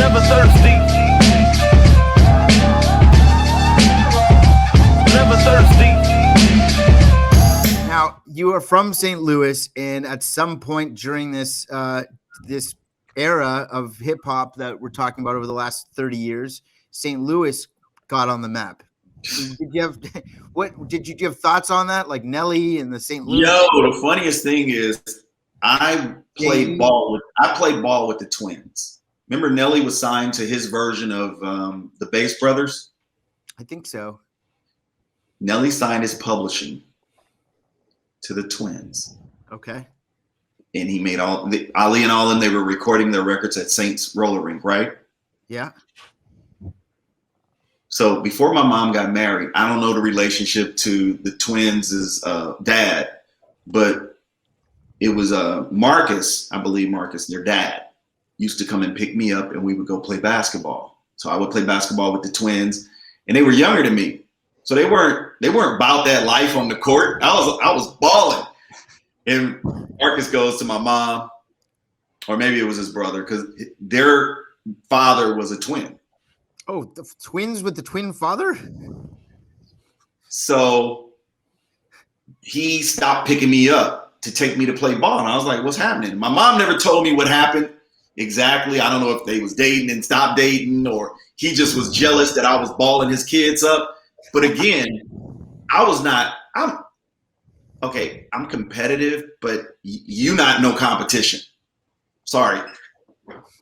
Never thirsty. Never thirsty. Now, you are from St. Louis, and at some point during this this era of hip hop that we're talking about over the last 30 years, St. Louis got on the map. Did you have did you have thoughts on that, like Nelly and the St. Louis? Yo, the funniest thing is I played ball with the Twins. Remember Nelly was signed to his version of the Bass Brothers? I think so. Nelly signed his publishing to the Twins. Okay. And he made Ali and all of them, they were recording their records at Saints Roller Rink, right? Yeah. So before my mom got married, I don't know the relationship to the Twins' dad, but it was Marcus, I believe Marcus, their dad, used to come and pick me up and we would go play basketball. So I would play basketball with the Twins and they were younger than me. So they weren't about that life on the court. I was balling. And Marcus goes to my mom, or maybe it was his brother, because their father was a twin. Oh, the Twins with the twin father? So he stopped picking me up to take me to play ball. And I was like, what's happening? My mom never told me what happened exactly. I don't know if they was dating and stopped dating, or he just was jealous that I was balling his kids up. But again, I'm competitive, but you not no competition. Sorry.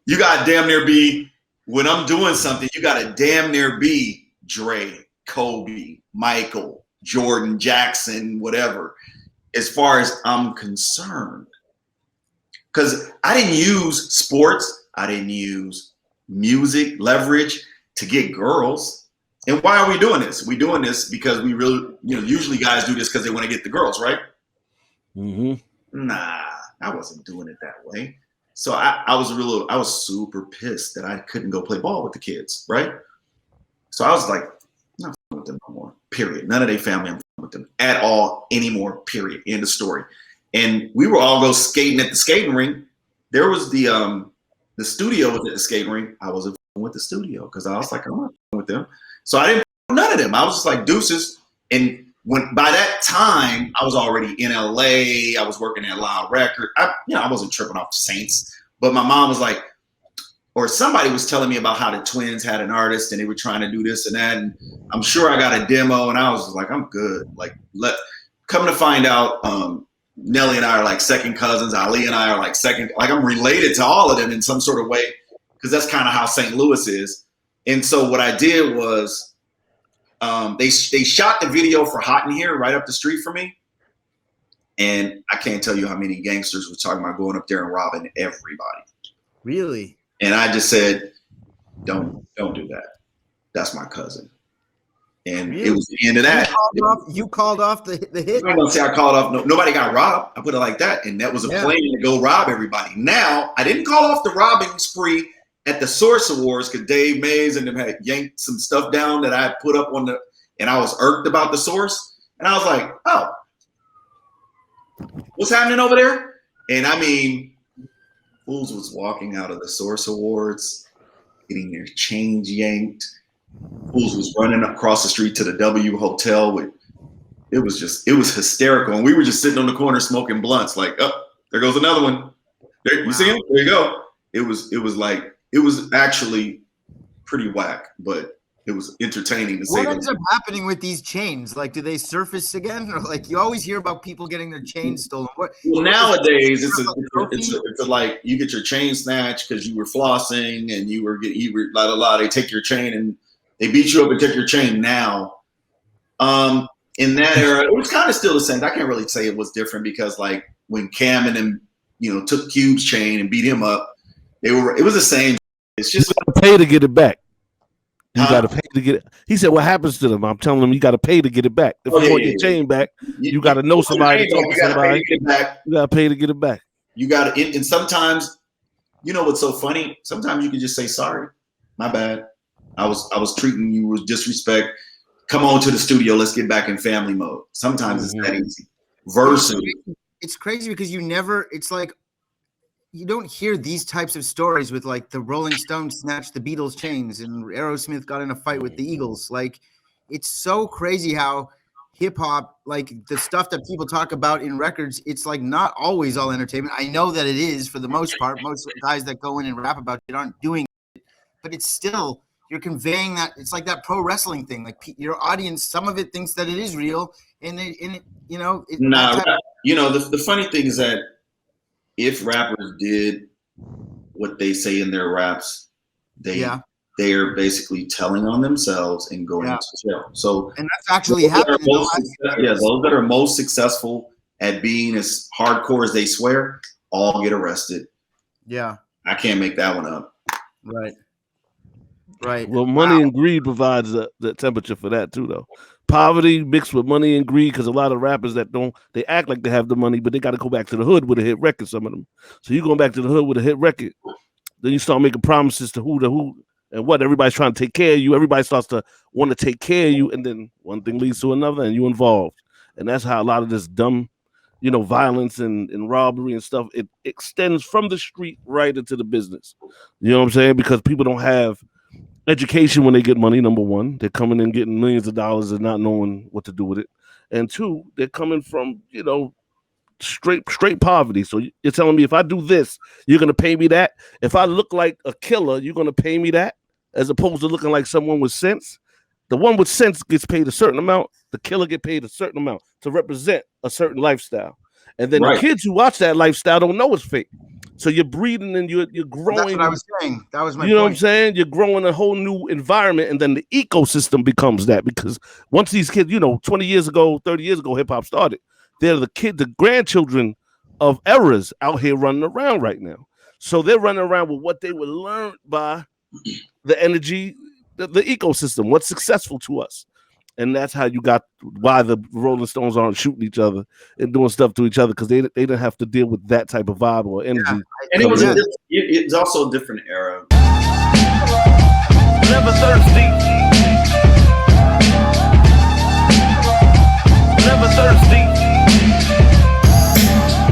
You got damn near be, when I'm doing something, you got to damn near be Dre, Kobe, Michael, Jordan, Jackson, whatever, as far as I'm concerned. Because I didn't use sports. I didn't use music, leverage to get girls. And why are we doing this? We're doing this because we really, usually guys do this because they want to get the girls, right? Mm-hmm. Nah, I wasn't doing it that way. So I was super pissed that I couldn't go play ball with the kids, right? So I was like, I'm not with them no more, period. None of their family I'm with them at all anymore, period. End of story. And we were all go skating at the skating rink. There was the studio was at the skating rink. I wasn't with the studio because I was like, I'm not with them. So I didn't none of them. I was just like deuces. And by that time, I was already in LA. I was working at Loud Record. I wasn't tripping off the Saints. But my mom was like, or somebody was telling me about how the Twins had an artist and they were trying to do this and that. And I'm sure I got a demo and I was just like, I'm good. Like, come to find out, Nelly and I are like second cousins. Ali and I are like second. Like, I'm related to all of them in some sort of way because that's kind of how St. Louis is. And so what I did was they shot the video for Hot in Here right up the street from me. And I can't tell you how many gangsters were talking about going up there and robbing everybody. Really? And I just said, don't do that. That's my cousin. And really? It was the end of that. You called off the hit? I'm not going to say I called off. No, nobody got robbed. I put it like that. And that was a plan to go rob everybody. Now, I didn't call off the robbing spree at the Source Awards because Dave Mays and them had yanked some stuff down that I had put up on and I was irked about the Source. And I was like, oh, what's happening over there? And I mean, fools was walking out of the Source Awards, getting their chains yanked. Fools was running across the street to the W Hotel. It was hysterical. And we were just sitting on the corner smoking blunts like, oh, there goes another one. There, you see him? There you go. It was actually pretty whack, but it was entertaining to say. What ends up happening with these chains? Like, do they surface again? Or like, you always hear about people getting their chains stolen. Well, nowadays it's like you get your chain snatched because you were flossing and you were la la la. They take your chain and they beat you up and take your chain. Now, in that era, it was kind of still the same. I can't really say it was different because like when Cam and them, took Cube's chain and beat him up, it was the same. It's just you gotta pay to get it back. You gotta pay to get it. He said, "What happens to them?" I'm telling them, you gotta pay to get it back. If you want your chain back, you gotta know somebody. You gotta pay to get it back. You gotta, and sometimes, what's so funny? Sometimes you can just say, "Sorry, my bad. I was treating you with disrespect. Come on to the studio. Let's get back in family mode." Sometimes it's that easy. Versus, it's crazy because you never. It's like you don't hear these types of stories with like the Rolling Stones snatched the Beatles chains and Aerosmith got in a fight with the Eagles. Like, it's so crazy how hip hop, like the stuff that people talk about in records, it's like not always all entertainment. I know that it is for the most part. Most guys that go in and rap about it aren't doing it, but it's still, you're conveying that. It's like that pro wrestling thing. Like your audience, some of it thinks that it is real, and it you know, the funny thing is that if rappers did what they say in their raps, they are basically telling on themselves and going to jail. So, and that's actually happening. Those that are most successful at being as hardcore as they swear all get arrested. Yeah, I can't make that one up. Right. Well, money and greed provides the temperature for that too, though. Poverty mixed with money and greed, because a lot of rappers they act like they have the money, but they got to go back to the hood with a hit record, some of them. So you going back to the hood with a hit record, then you start making promises to who and what. Everybody's trying to take care of you. Everybody starts to want to take care of you, and then one thing leads to another, and you involved. And that's how a lot of this dumb, violence and robbery and stuff, it extends from the street right into the business. You know what I'm saying? Because people don't have education when they get money. Number one, they're coming in getting millions of dollars and not knowing what to do with it. And two, they're coming from, straight poverty. So you're telling me if I do this, you're going to pay me that? If I look like a killer, you're going to pay me that? As opposed to looking like someone with sense? The one with sense gets paid a certain amount. The killer get paid a certain amount to represent a certain lifestyle. And then the kids who watch that lifestyle don't know it's fake. So you're breeding and you're growing. That's what I was saying. That was my point. You know what I'm saying? You're growing a whole new environment, and then the ecosystem becomes that. Because once these kids, 20 years ago, 30 years ago, hip hop started. They're the grandchildren of eras out here running around right now. So they're running around with what they were learned by the energy, the ecosystem, what's successful to us. And that's how you got why the Rolling Stones aren't shooting each other and doing stuff to each other, because they didn't have to deal with that type of vibe or energy. And it's also a different era. Never thirsty.